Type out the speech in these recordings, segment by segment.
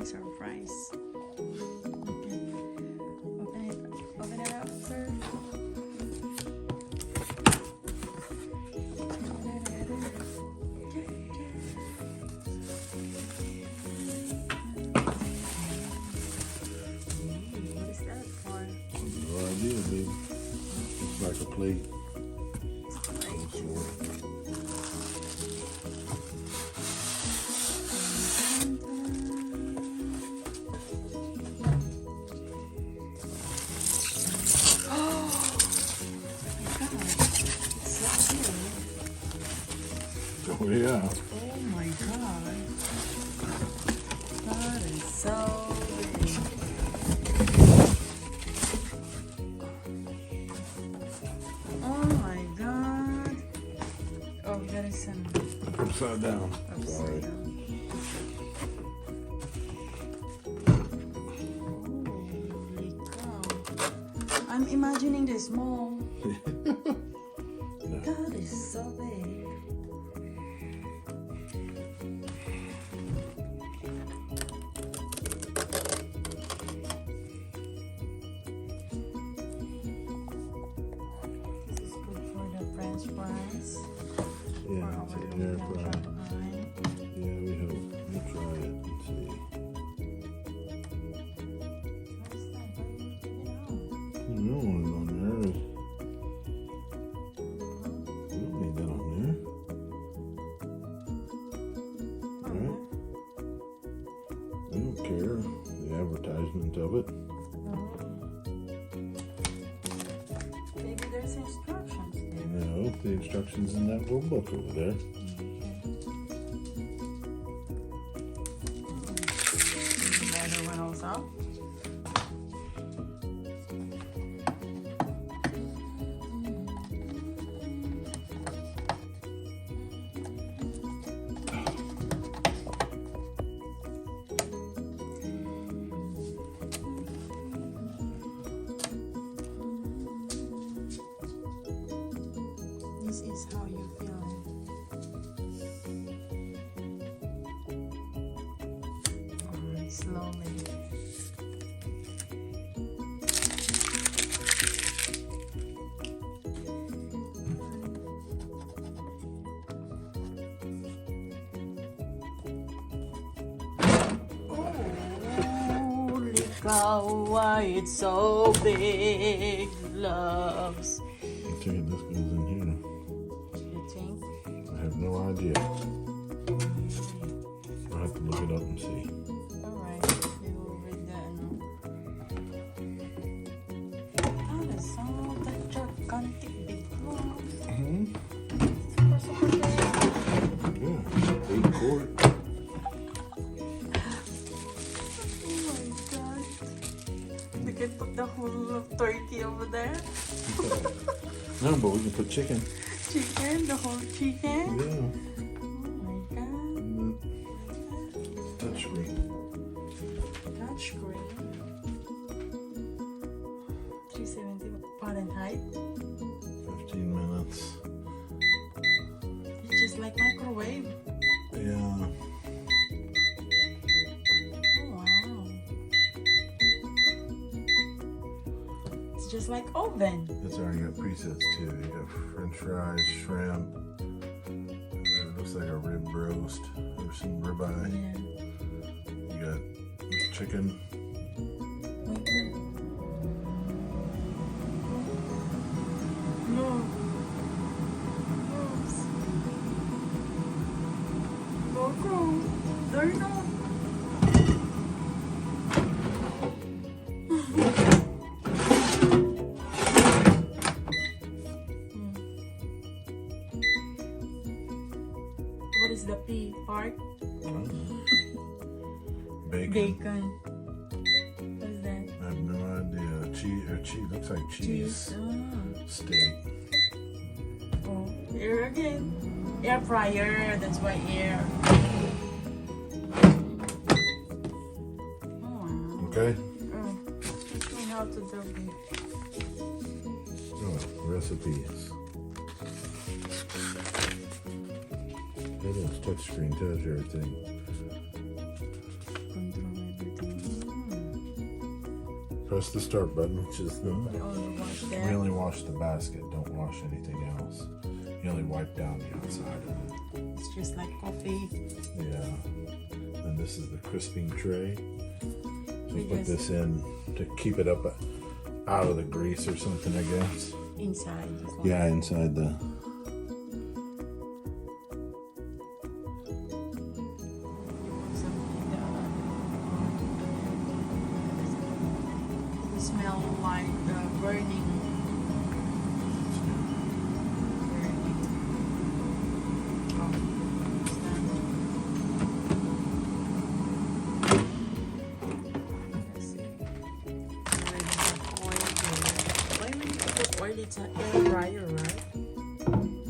these are fries. Okay. Open it up, sir. What is that for? No idea, baby. It's like a plate. Oh yeah. Oh my god. That is so big. Oh my god. Oh, there is some Upside down. upside down. Holy cow. I'm imagining the small. No. That is so big. This is good for the French fries. Yeah, For it's our an air little fryer. Shanghai. Yeah, we hope. We'll try it and see. What is that? Why are you taking it out? No one's on there. We don't need that on there. Right? We don't care. The advertisement of it. Maybe there's instructions there. No, the instructions in that little book over there. The other one also. This is how you feel. Alright, slowly. Holy cow, why it's so big, loves. I take it this goes in here. You think? I have no idea. I'll have to look it up and see. Alright, we will read that now. That is so that gigantic big loaves. Super big. Yeah, 8 quart. Oh my god. We can put the whole turkey over there. No, but we can put chicken. Chicken, the whole chicken. Yeah. Oh my god. And the touchscreen. Touchscreen. 370 Fahrenheit. 15 minutes. It's just like microwave. Yeah. Oh wow. It's just like oven. It's already got presets too. You got french fries, shrimp. It looks like a rib roast or some ribeye. Yeah. You got chicken. Wait, wait. No. Oops. Coco, they're not. What is the P part? Bacon. Bacon. What is that? I have no idea. Cheese. Looks like cheese. Steak. Oh, here again. Air fryer. That's why air. Oh, wow. Okay. Oh, teach me how to do it. Oh, recipes. It is touchscreen, tells you everything. Control. press the start button, which is the. We only wash We that. only wash the basket, don't wash anything else. You only wipe down the outside of it. It's just like coffee. Yeah. And this is the crisping tray. So you put Yes. this in to keep it up out of the grease or something, I guess. Inside. This one. Yeah, inside the. You want something it smell like burning. It's an air fryer, right?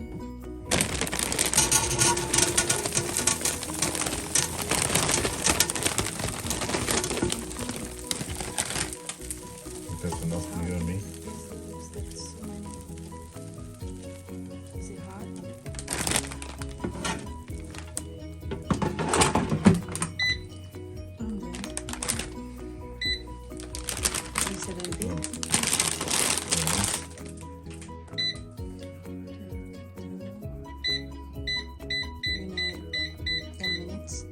Think that's enough for you and me? Is it hot? And then, is it a bit? You need 10 minutes.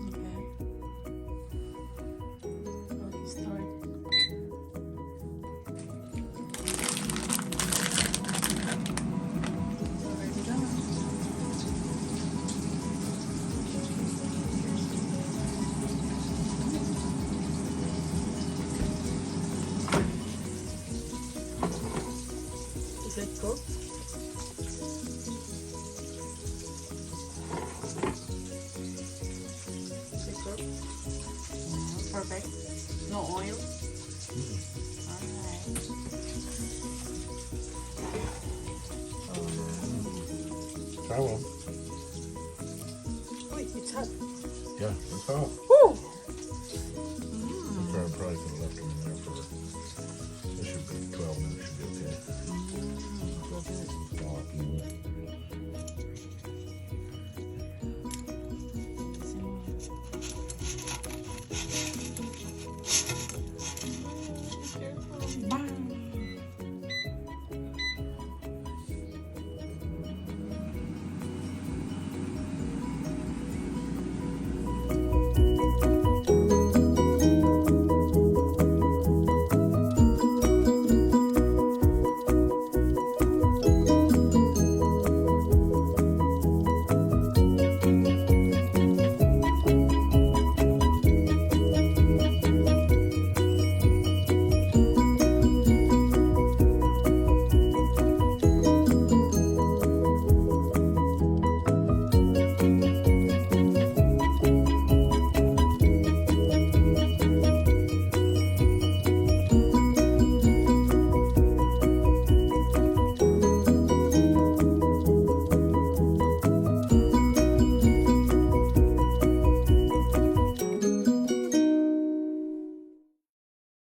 Okay. Okay, start. Already done. Is it cooked? Is it cooked? Yeah, perfect. No oil? Alright. Try one. Wait, it's hot. Yeah, it's hot. Woo! Probably could have left them in there for. It should be 12 minutes, should be okay. Mm, Thaw up a little bit.